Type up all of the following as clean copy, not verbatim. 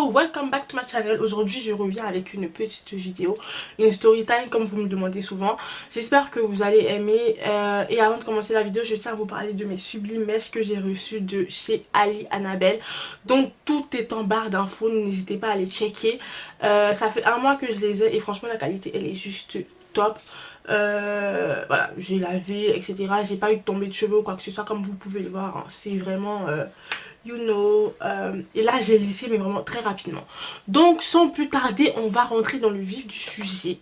Hello, welcome back to my channel. Aujourd'hui je reviens avec une petite vidéo, une story time comme vous me demandez souvent. J'espère que vous allez aimer et avant de commencer la vidéo je tiens à vous parler de mes sublimes mèches que j'ai reçues de chez Ali Annabelle. Donc tout est en barre d'infos, n'hésitez pas à les checker. Ça fait un mois que je les ai et franchement la qualité elle est juste top. Voilà, j'ai lavé etc, j'ai pas eu de tombée de cheveux ou quoi que ce soit comme vous pouvez le voir, hein. C'est vraiment et là j'ai lissé mais vraiment très rapidement. Donc sans plus tarder on va rentrer dans le vif du sujet.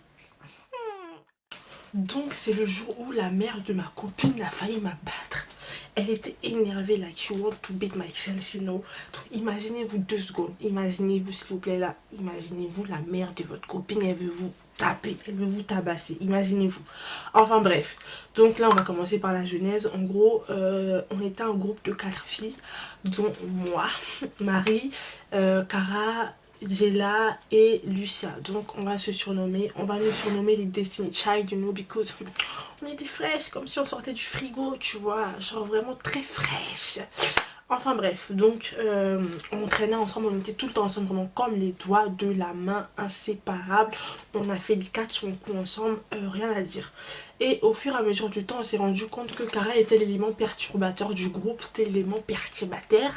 Donc c'est le jour où la mère de ma copine a failli m'abattre. Elle était énervée, like you want to beat myself, you know. Donc imaginez-vous 2 secondes, imaginez-vous s'il vous plaît là, imaginez-vous la mère de votre copine, elle veut vous taper, elle veut vous tabasser, imaginez-vous. Enfin bref, donc là on va commencer par la genèse. En gros, on était un groupe de 4 filles, dont moi, Marie, Cara, Jella et Lucia. Donc on va nous surnommer les Destiny Child, you know, because on était fraîches, comme si on sortait du frigo, tu vois, genre vraiment très fraîche. Enfin bref, donc on traînait ensemble, on était tout le temps ensemble, vraiment comme les doigts de la main, inséparables. On a fait les 4 sur le coup ensemble, rien à dire. Et au fur et à mesure du temps, on s'est rendu compte que Cara était l'élément perturbateur du groupe, c'était l'élément perturbateur.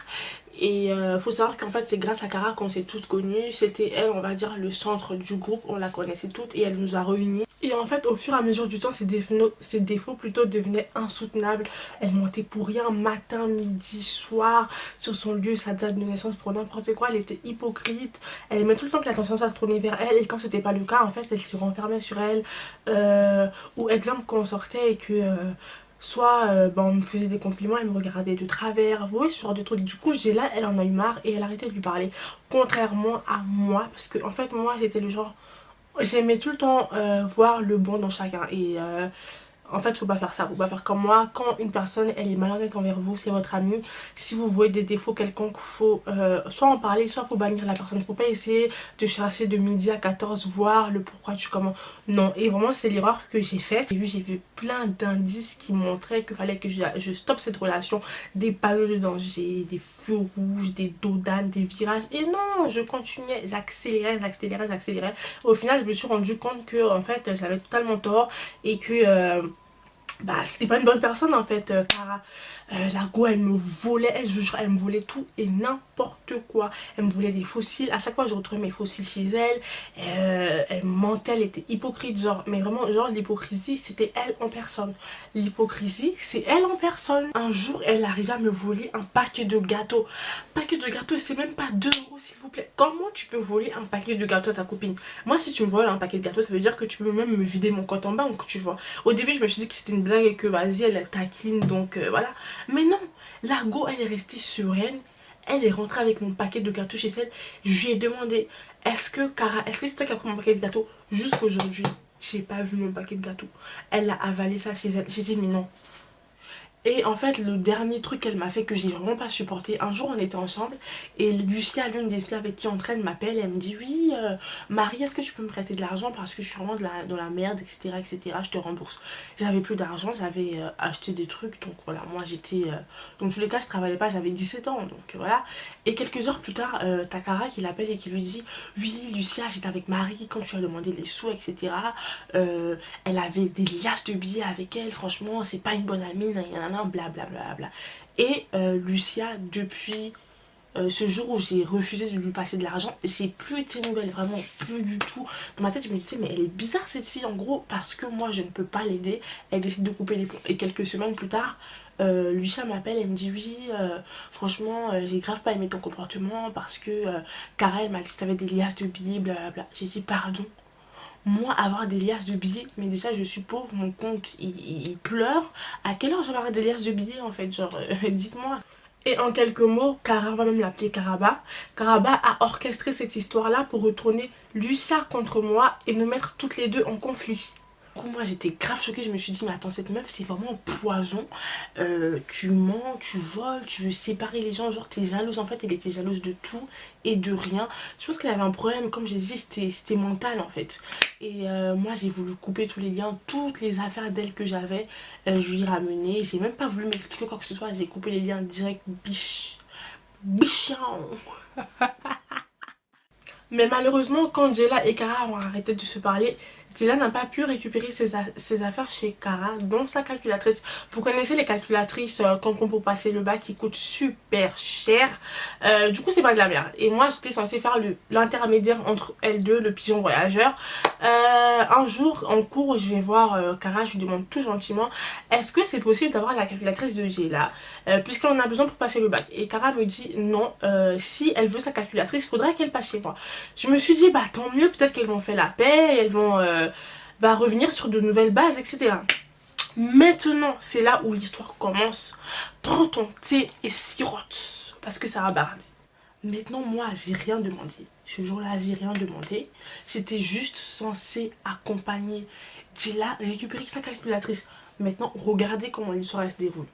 Et faut savoir qu'en fait c'est grâce à Cara qu'on s'est toutes connues, c'était elle on va dire le centre du groupe, on la connaissait toutes et elle nous a réunies. Et en fait au fur et à mesure du temps ses défauts plutôt devenaient insoutenables. Elle mentait pour rien matin, midi, soir, sur son lieu, sa date de naissance, pour n'importe quoi. Elle était hypocrite, elle aimait tout le temps que l'attention soit tournée vers elle et quand c'était pas le cas en fait elle se renfermait sur elle. Ou exemple quand on sortait et que soit on me faisait des compliments, elle me regardait de travers, vous voyez ce genre de truc. Du coup j'ai là, elle en a eu marre et elle arrêtait de lui parler. Contrairement à moi, parce que en fait moi j'étais le genre, j'aimais tout le temps voir le bon dans chacun. Et en fait faut pas faire ça, faut pas faire comme moi. Quand une personne elle est malhonnête envers vous, c'est votre amie, si vous voyez des défauts quelconques, faut soit en parler, soit faut bannir la personne. Faut pas essayer de chercher de midi à 14 voir le pourquoi du comment. Non, et vraiment c'est l'erreur que j'ai faite. J'ai vu plein d'indices qui montraient qu'il fallait que je stoppe cette relation. Des panneaux de danger, des feux rouges, des dodanes, des virages. Et non, je continuais, j'accélérais. Au final je me suis rendu compte que en fait j'avais totalement tort et que c'était pas une bonne personne en fait. Cara, la go elle me volait, je vous jure, elle me volait tout et n'importe quoi. Elle me volait des fossiles, à chaque fois je retrouvais mes fossiles chez elle. Elle mentait, elle était hypocrite, genre, mais vraiment genre l'hypocrisie c'était elle en personne. L'hypocrisie c'est elle en personne. Un jour elle arrivait à me voler un paquet de gâteaux. Paquet de gâteaux, c'est même pas 2 € s'il vous plaît. Comment tu peux voler un paquet de gâteaux à ta copine? Moi si tu me voles un paquet de gâteaux ça veut dire que tu peux même me vider mon compte en banque, tu vois. Au début je me suis dit que c'était une blague et que vas-y elle taquine donc voilà. Mais non, la go elle est restée sereine. Elle est rentrée avec mon paquet de gâteaux chez elle. Je lui ai demandé, est-ce que Cara, est-ce que c'est toi qui as pris mon paquet de gâteaux? Jusqu'aujourd'hui j'ai pas vu mon paquet de gâteaux. Elle a avalé ça chez elle. J'ai dit mais non. Et en fait le dernier truc qu'elle m'a fait que j'ai vraiment pas supporté, un jour on était ensemble et Lucia, l'une des filles avec qui on traîne, m'appelle et elle me dit oui Marie, est-ce que tu peux me prêter de l'argent parce que je suis vraiment dans la merde etc, je te rembourse. J'avais plus d'argent, j'avais acheté des trucs donc voilà, moi j'étais donc tous les cas je travaillais pas, j'avais 17 ans donc voilà. Et quelques heures plus tard t'as Cara qui l'appelle et qui lui dit oui Lucia, j'étais avec Marie quand tu as demandé les sous etc, elle avait des liasses de billets avec elle, franchement c'est pas une bonne amie, blablabla. Et Lucia, depuis ce jour où j'ai refusé de lui passer de l'argent, j'ai plus de ses nouvelles, vraiment plus du tout. Dans ma tête je me disais mais elle est bizarre cette fille, en gros parce que moi je ne peux pas l'aider, elle décide de couper les ponts. Et quelques semaines plus tard Lucia m'appelle, elle me dit oui franchement j'ai grave pas aimé ton comportement parce que Cara elle m'a dit que t'avais des liasses de billets blablabla. J'ai dit pardon? Moi avoir des liasses de billets, mais déjà je suis pauvre, mon compte il pleure. À quelle heure je vais avoir des liasses de billets en fait, genre dites-moi. Et en quelques mots, Cara, va même l'appeler Caraba, Caraba a orchestré cette histoire là pour retourner Lucia contre moi et nous mettre toutes les deux en conflit. Du coup moi j'étais grave choquée, je me suis dit mais attends cette meuf c'est vraiment un poison, tu mens, tu voles, tu veux séparer les gens, genre t'es jalouse. En fait elle était jalouse de tout et de rien. Je pense qu'elle avait un problème, comme je disais c'était mental en fait. Et moi j'ai voulu couper tous les liens, toutes les affaires d'elle que j'avais, je lui ai ramené, j'ai même pas voulu m'expliquer quoi que ce soit, j'ai coupé les liens direct, biche, bichon. Mais malheureusement, quand Jayla et Kara ont arrêté de se parler, Jayla n'a pas pu récupérer ses affaires chez Kara, dont sa calculatrice. Vous connaissez les calculatrices Concon pour passer le bac qui coûtent super cher. Du coup, c'est pas de la merde. Et moi, j'étais censée faire l'intermédiaire entre elles deux, le pigeon voyageur. Un jour, en cours, je vais voir Kara, je lui demande tout gentiment, est-ce que c'est possible d'avoir la calculatrice de Jayla puisqu'on en a besoin pour passer le bac. Et Kara me dit non, si elle veut sa calculatrice, il faudrait qu'elle passe chez moi. Je me suis dit, bah tant mieux, peut-être qu'elles vont faire la paix, elles vont revenir sur de nouvelles bases, etc. Maintenant, c'est là où l'histoire commence. Prends ton thé et sirote, parce que ça va barder. Maintenant, moi, j'ai rien demandé. Ce jour-là, j'ai rien demandé. J'étais juste censée accompagner Jayla récupérer sa calculatrice. Maintenant, regardez comment l'histoire se déroule.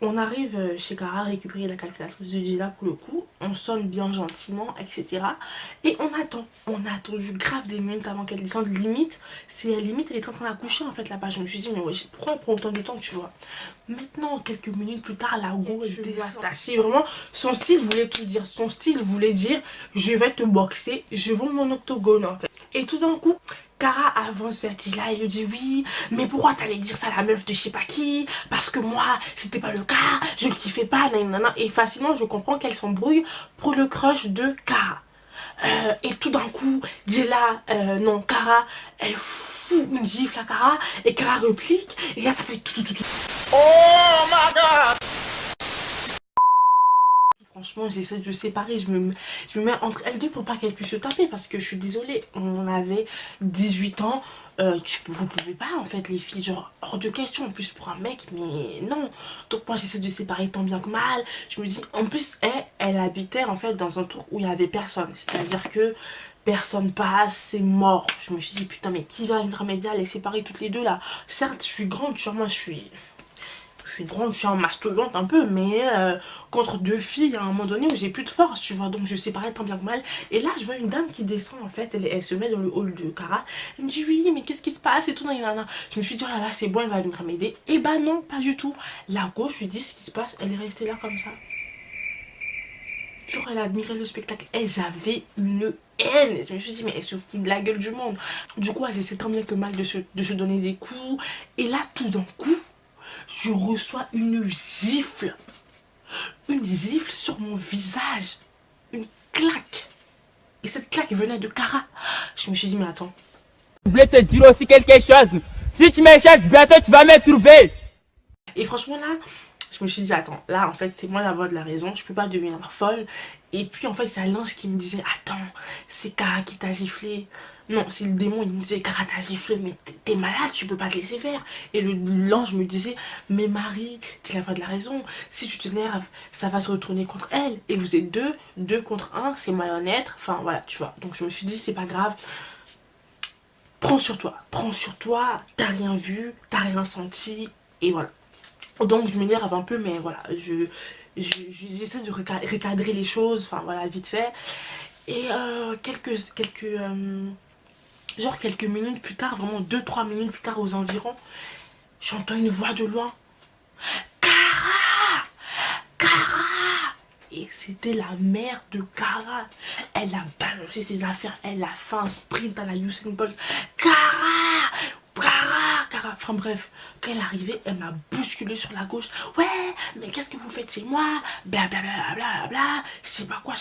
On arrive chez Kara récupérer la calculatrice de Jayla pour le coup. On sonne bien gentiment, etc. Et on attend. On a attendu grave des minutes avant qu'elle descende. Limite, elle est en train d'accoucher en fait là-bas. Je me suis dit, mais ouais, pourquoi elle prend autant de temps, tu vois. Maintenant, quelques minutes plus tard, la go elle descend. Vraiment, son style voulait tout dire. Son style voulait dire, je vais te boxer, je veux mon octogone en fait. Et tout d'un coup, Kara avance vers Jayla et lui dit oui, mais pourquoi t'allais dire ça à la meuf de je sais pas qui? Parce que moi, c'était pas le cas, je le kiffais pas, nanana. Et facilement, je comprends qu'elle s'embrouille pour le crush de Kara. Et tout d'un coup, Kara, elle fout une gifle à Kara et Kara replique et là ça fait tout. Oh my god! Franchement, j'essaie de séparer, je me mets entre elles deux pour pas qu'elles puissent se taper parce que je suis désolée, on avait 18 ans, vous pouvez pas en fait les filles, genre hors de question en plus pour un mec, mais non. Donc moi j'essaie de séparer tant bien que mal, je me dis, en plus elle habitait en fait dans un tour où il y avait personne, c'est-à-dire que personne passe, c'est mort. Je me suis dit putain mais qui va intermédiaire les séparer toutes les deux là? Certes je suis grande, sûrement je suis grande, je suis un mastodonte un peu, mais contre deux filles, à un moment donné où j'ai plus de force, tu vois, donc je séparais tant bien que mal. Et là, je vois une dame qui descend, en fait, elle se met dans le hall de Kara, elle me dit, oui, mais qu'est-ce qui se passe et tout, nanana. Je me suis dit, oh là là, c'est bon, elle va venir m'aider. Et bah non, pas du tout. La gauche, je lui dis ce qui se passe, elle est restée là comme ça. Genre, elle a admiré le spectacle. Et j'avais une haine. Je me suis dit, mais elle se fout de la gueule du monde. Du coup, elle essaie tant bien que mal de se donner des coups. Et là, tout d'un coup, je reçois une gifle. Une gifle sur mon visage. Une claque. Et cette claque venait de Kara. Je me suis dit, mais attends. Je voulais te dire aussi quelque chose. Si tu me cherches, bientôt tu vas me trouver. Et franchement là, je me suis dit, attends, là en fait c'est moi la voix de la raison, je peux pas devenir folle. Et puis en fait c'est l'ange qui me disait, attends, c'est Kara qui t'a giflé. Non, c'est le démon, il me disait, Kara t'a giflé, mais t'es malade, tu peux pas te laisser faire. Et l'ange me disait, mais Marie, t'es la voix de la raison, si tu t'énerves, ça va se retourner contre elle. Et vous êtes deux contre un, c'est malhonnête, enfin voilà, tu vois. Donc je me suis dit, c'est pas grave. Prends sur toi, t'as rien vu, t'as rien senti, et voilà. Donc je m'énerve un peu, mais voilà, j'essaie de recadrer les choses, enfin voilà, vite fait. Et quelques minutes plus tard, vraiment 2-3 minutes plus tard aux environs, j'entends une voix de loin. Kara! Kara! Et c'était la mère de Kara. Elle a balancé ses affaires, elle a fait un sprint à la Usain Bolt. Kara! Kara, enfin bref, quand elle est arrivée, elle m'a bousculé sur la gauche. Ouais, mais qu'est-ce que vous faites chez moi? Blablabla, je sais pas quoi.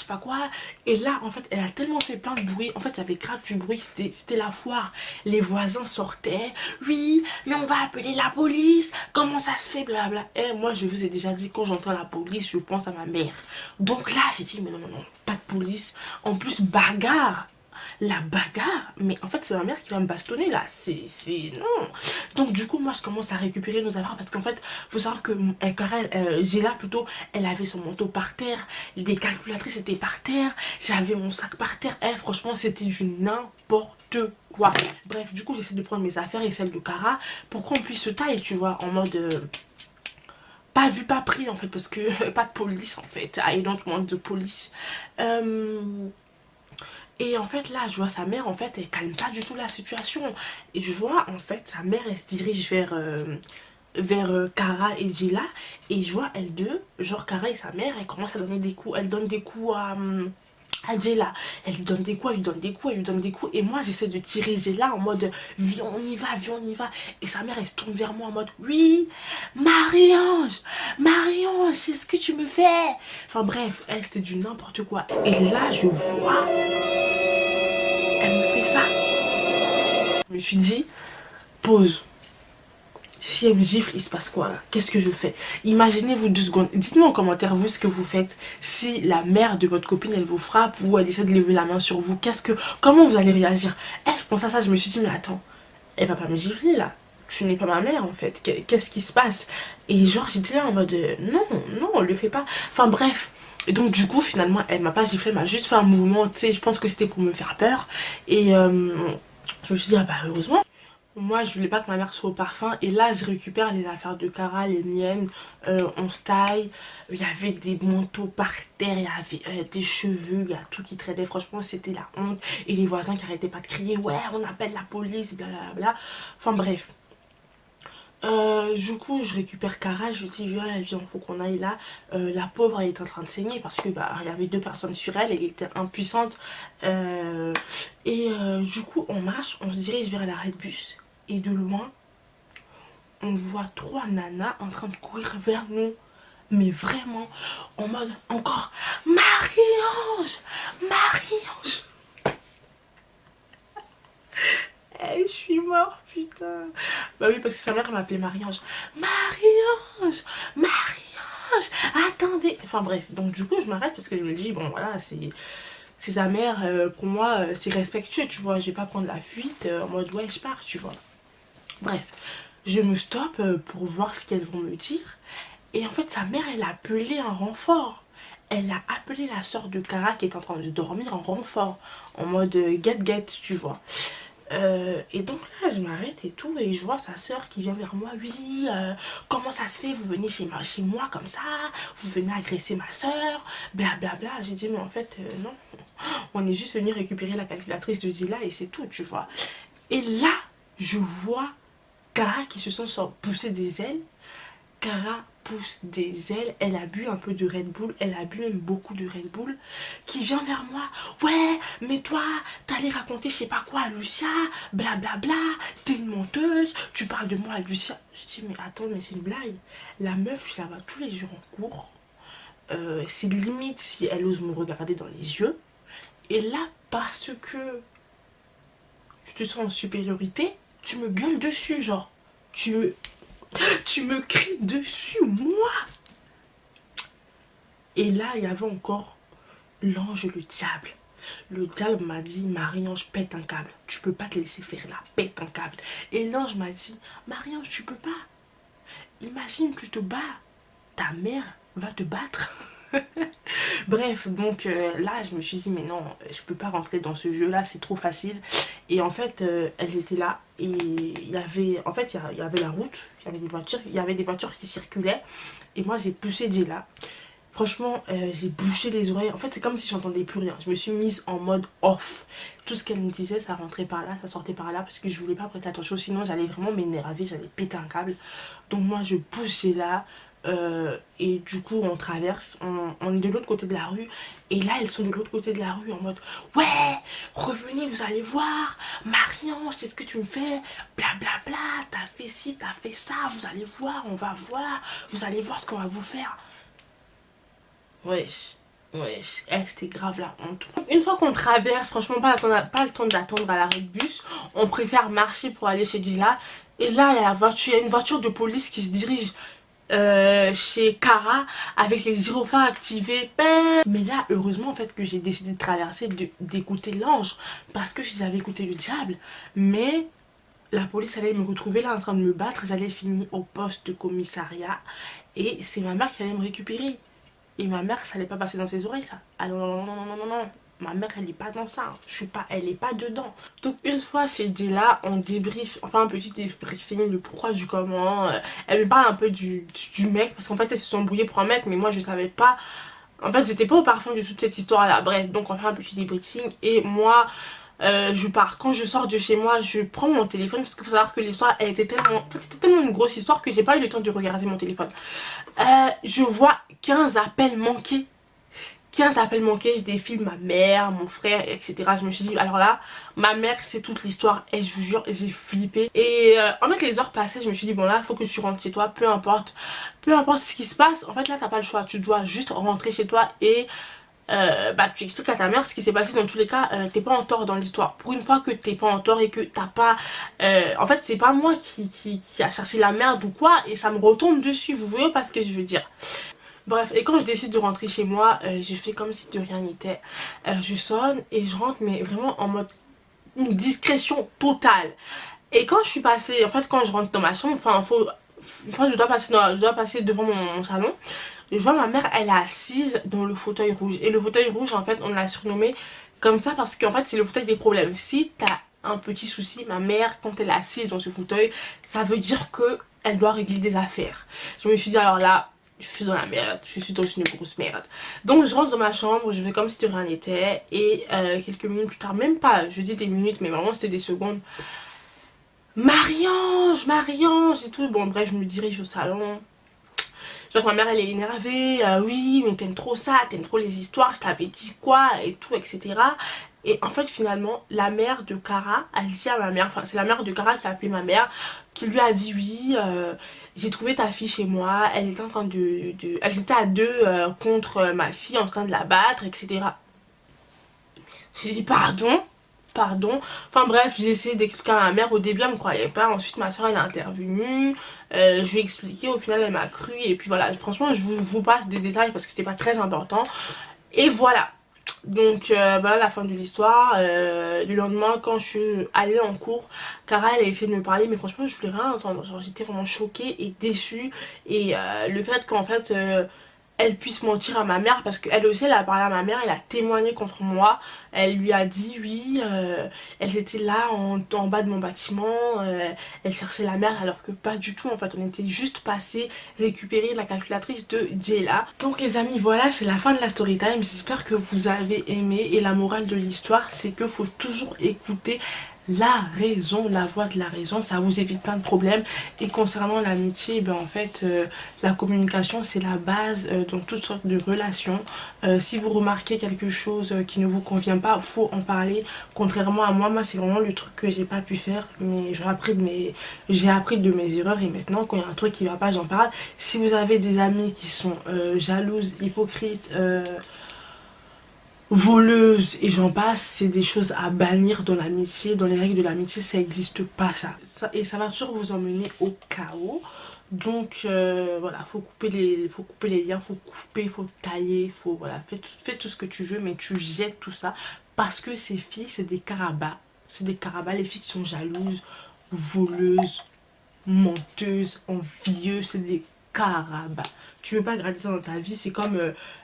Et là, en fait, elle a tellement fait plein de bruit. En fait, il y avait grave du bruit, c'était la foire. Les voisins sortaient. Oui, mais on va appeler la police. Comment ça se fait? Blabla. Et moi, je vous ai déjà dit, quand j'entends la police, je pense à ma mère. Donc là, j'ai dit, mais non, pas de police. En plus, bagarre. La bagarre, mais en fait c'est ma mère qui va me bastonner là, c'est non. Donc du coup moi je commence à récupérer nos affaires parce qu'en fait faut savoir que Jayla plutôt, elle avait son manteau par terre, les calculatrices étaient par terre, j'avais mon sac par terre, franchement c'était du n'importe quoi. Bref, du coup j'essaie de prendre mes affaires et celles de Kara pour qu'on puisse se tailler, tu vois, en mode pas vu pas pris en fait, parce que pas de police en fait, I don't want the police. Et en fait là je vois sa mère, en fait elle calme pas du tout la situation. Et je vois en fait sa mère, elle se dirige vers Kara et Jayla. Et je vois elles deux, genre Kara et sa mère, elle commence à donner des coups. Elle donne des coups à Jayla. Elle lui donne des coups, elle lui donne des coups, elle lui donne des coups. Et moi, j'essaie de tirer Jayla en mode viens, on y va, viens, on y va. Et sa mère, elle se tourne vers moi en mode oui, Marie-Ange, Marie-Ange, c'est ce que tu me fais. Enfin bref, elle, c'était du n'importe quoi. Et là, je vois, elle me fait ça. Je me suis dit, pause. Si elle me gifle, il se passe quoi là? Qu'est-ce que je fais? Imaginez-vous 2 secondes. Dites-moi en commentaire, vous, ce que vous faites. Si la mère de votre copine, elle vous frappe ou elle essaie de lever la main sur vous, comment vous allez réagir? Je pense à ça, je me suis dit, mais attends, elle va pas me gifler là. Tu n'es pas ma mère en fait. Qu'est-ce qui se passe? Et genre, j'étais là en mode, non, non, on le fait pas. Enfin bref. Et donc du coup, finalement, elle m'a pas giflé, elle m'a juste fait un mouvement, tu sais, je pense que c'était pour me faire peur. Et je me suis dit, ah bah heureusement. Moi, je voulais pas que ma mère soit au parfum. Et là, je récupère les affaires de Cara, les miennes. On se taille. Il y avait des manteaux par terre. Il y avait des cheveux. Il y a tout qui traînait. Franchement, c'était la honte. Et les voisins qui arrêtaient pas de crier. Ouais, on appelle la police. Blablabla. Enfin, bref. Du coup, je récupère Cara, je lui dis viens, viens, faut qu'on aille là. La pauvre, elle est en train de saigner parce que bah il y avait 2 personnes sur elle, elle était impuissante. Du coup, on marche, on se dirige vers l'arrêt de bus et de loin, on voit 3 nanas en train de courir vers nous. Mais vraiment, en mode encore Marie-Ange, Marie-Ange. Je suis mort, putain. Bah oui, parce que sa mère m'appelait Marie-Ange. Marie-Ange, Marie-Ange, attendez. Enfin bref, donc du coup, je m'arrête parce que je me dis, bon voilà, c'est sa mère. Pour moi, c'est respectueux, tu vois. Je vais pas prendre la fuite en mode, ouais, je pars, tu vois. Bref, je me stoppe pour voir ce qu'elles vont me dire. Et en fait, sa mère, elle a appelé un renfort. Elle a appelé la soeur de Cara qui est en train de dormir en renfort. En mode get, tu vois. Et donc là, je m'arrête et tout, et je vois sa soeur qui vient vers moi. Oui, comment ça se fait, vous venez chez moi comme ça, vous venez agresser ma soeur, blablabla. J'ai dit, mais en fait, non, on est juste venu récupérer la calculatrice de Dila et c'est tout, tu vois. Et là, je vois Cara qui se sent pousser des ailes. Cara pousse des ailes, elle a bu un peu de Red Bull, elle a bu même beaucoup de Red Bull, qui vient vers moi. Ouais, mais toi, t'allais raconter je sais pas quoi à Lucia, blablabla, t'es une menteuse, tu parles de moi à Lucia. Je dis, mais attends, mais c'est une blague. La meuf, je la vois tous les jours en cours. C'est limite si elle ose me regarder dans les yeux. Et là, parce que tu te sens en supériorité, tu me gueules dessus, genre. Tu me cries dessus, moi. Et là, il y avait encore l'ange, le diable. Le diable m'a dit, Marie-Ange, pète un câble. Tu peux pas te laisser faire là, pète un câble. Et l'ange m'a dit, Marie-Ange, tu peux pas. Imagine, tu te bats. Ta mère va te battre. Bref, donc là, je me suis dit, mais non, je peux pas rentrer dans ce jeu-là, c'est trop facile. Et en fait, elles étaient là. Et il y avait, en fait, il y avait la route, il y avait des voitures qui circulaient. Et moi, j'ai poussé Jayla. Franchement, j'ai bouché les oreilles. En fait, c'est comme si j'entendais plus rien. Je me suis mise en mode off. Tout ce qu'elle me disait, ça rentrait par là, ça sortait par là. Parce que je voulais pas prêter attention. Sinon, j'allais vraiment m'énerver, j'allais péter un câble. Donc moi, je pousse Jayla. Et du coup on traverse, on est de l'autre côté de la rue. Et là elles sont de l'autre côté de la rue en mode ouais, revenez, vous allez voir, Marie-Ange, c'est ce que tu me fais, blablabla, t'as fait ci, t'as fait ça, vous allez voir, on va voir, vous allez voir ce qu'on va vous faire. Wesh, c'était grave la honte. Une fois qu'on traverse, franchement pas le temps d'attendre à l'arrêt de bus, on préfère marcher pour aller chez Dila. Et là il y a une voiture de police qui se dirige chez Cara avec les gyrophares activés. Mais là heureusement en fait que j'ai décidé de traverser, d'écouter l'ange, parce que si j'avais écouté le diable, mais la police allait me retrouver là en train de me battre, j'allais finir au poste de commissariat et c'est ma mère qui allait me récupérer. Et ma mère, ça allait pas passer dans ses oreilles, ça. Ah non, non, non, non, non, non, non. Ma mère, elle est pas dans ça. Elle est pas dedans. Donc, une fois c'est dit là, on débrief, enfin, un petit débriefing, le pourquoi du comment. Elle me parle un peu du mec, parce qu'en fait, elles se sont embrouillées pour un mec, mais moi, je savais pas. En fait, j'étais pas au parfum de toute cette histoire-là. Bref, donc, on fait un petit débriefing. Et moi, je pars. Quand je sors de chez moi, je prends mon téléphone, parce qu'il faut savoir que l'histoire, elle était tellement... En fait, c'était tellement une grosse histoire que j'ai pas eu le temps de regarder mon téléphone. Je vois 15 appels manqués. 15 appels manqués, je défile ma mère, mon frère, etc. Je me suis dit, alors là, ma mère, c'est toute l'histoire. Et je vous jure, j'ai flippé. Et en fait, les heures passaient, je me suis dit, bon là, faut que tu rentres chez toi, peu importe ce qui se passe. En fait, là, t'as pas le choix. Tu dois juste rentrer chez toi et bah, tu expliques à ta mère ce qui s'est passé. Dans tous les cas, t'es pas en tort dans l'histoire. Pour une fois que t'es pas en tort et que t'as pas... en fait, c'est pas moi qui a cherché la merde ou quoi. Et ça me retombe dessus, vous voyez pas ce que je veux dire. Bref, et quand je décide de rentrer chez moi, je fais comme si de rien n'était. Je sonne et je rentre, mais vraiment en mode une discrétion totale. Et quand je suis passée, en fait, quand je rentre dans ma chambre, je dois passer devant mon salon. Je vois ma mère, elle est assise dans le fauteuil rouge. Et le fauteuil rouge, en fait, on l'a surnommé comme ça parce qu'en fait, c'est le fauteuil des problèmes. Si t'as un petit souci, ma mère, quand elle est assise dans ce fauteuil, ça veut dire que elle doit régler des affaires. Je me suis dit, alors là, je suis dans la merde, je suis dans une grosse merde. Donc je rentre dans ma chambre, je fais comme si de rien n'était. Et quelques minutes plus tard, même pas, je dis des minutes, mais vraiment c'était des secondes. Marie-Ange et tout. Bon bref, je me dirige au salon. Je vois que ma mère elle est énervée, oui mais t'aimes trop ça, t'aimes trop les histoires, je t'avais dit quoi et tout, etc. Et en fait finalement la mère de Cara, elle dit à ma mère, enfin c'est la mère de Cara qui a appelé ma mère, qui lui a dit oui, j'ai trouvé ta fille chez moi, elle était en train elle était à deux contre ma fille en train de la battre, etc. J'ai dit pardon, enfin bref, j'ai essayé d'expliquer à ma mère. Au début elle me croyait pas, ensuite ma soeur elle est intervenue, je lui ai expliqué, au final elle m'a cru et puis voilà, franchement je vous passe des détails parce que c'était pas très important. Et voilà, donc voilà la fin de l'histoire. Le lendemain quand je suis allée en cours, Cara elle a essayé de me parler mais franchement je voulais rien entendre, genre j'étais vraiment choquée et déçue. Et le fait qu'en fait elle puisse mentir à ma mère parce qu'elle aussi elle a parlé à ma mère, elle a témoigné contre moi, elle lui a dit oui, elles étaient là en bas de mon bâtiment, elle cherchait la mère alors que pas du tout en fait, on était juste passé récupérer la calculatrice de Jayla. Donc les amis voilà, c'est la fin de la story time, j'espère que vous avez aimé et la morale de l'histoire c'est que faut toujours écouter la raison, la voix de la raison, ça vous évite plein de problèmes. Et concernant l'amitié, ben en fait la communication c'est la base dans toutes sortes de relations. Si vous remarquez quelque chose qui ne vous convient pas, faut en parler. Contrairement à moi c'est vraiment le truc que j'ai pas pu faire, mais j'ai appris de mes erreurs et maintenant quand il y a un truc qui va pas j'en parle. Si vous avez des amis qui sont jalouses, hypocrites, voleuse et j'en passe, c'est des choses à bannir dans l'amitié, dans les règles de l'amitié, ça n'existe pas ça. Et ça va toujours vous emmener au chaos. Donc voilà, faut couper les liens, faut tailler, voilà, fais tout ce que tu veux, mais tu jettes tout ça parce que ces filles, c'est des carabas. C'est des carabas, les filles qui sont jalouses, voleuses, menteuses, envieuses, c'est des carabas. Tu veux pas garder ça dans ta vie, c'est comme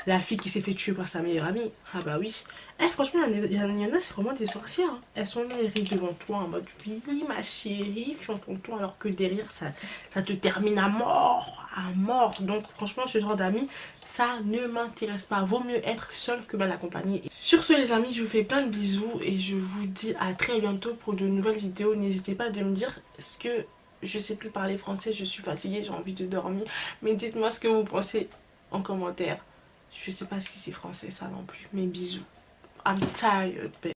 la fille qui s'est fait tuer par sa meilleure amie. Ah bah oui. Franchement, il y en a, c'est vraiment des sorcières. Hein. Elles sont là, elles rient devant toi en mode oui, ma chérie, je suis en ton tour, alors que derrière, ça te termine à mort, à mort. Donc franchement, ce genre d'amis, ça ne m'intéresse pas. Vaut mieux être seul que mal accompagné. Sur ce les amis, je vous fais plein de bisous et je vous dis à très bientôt pour de nouvelles vidéos. N'hésitez pas de me dire ce que... Je sais plus parler français, je suis fatiguée, j'ai envie de dormir. Mais dites-moi ce que vous pensez en commentaire. Je sais pas si c'est français ça non plus. Mais bisous. I'm tired, babe.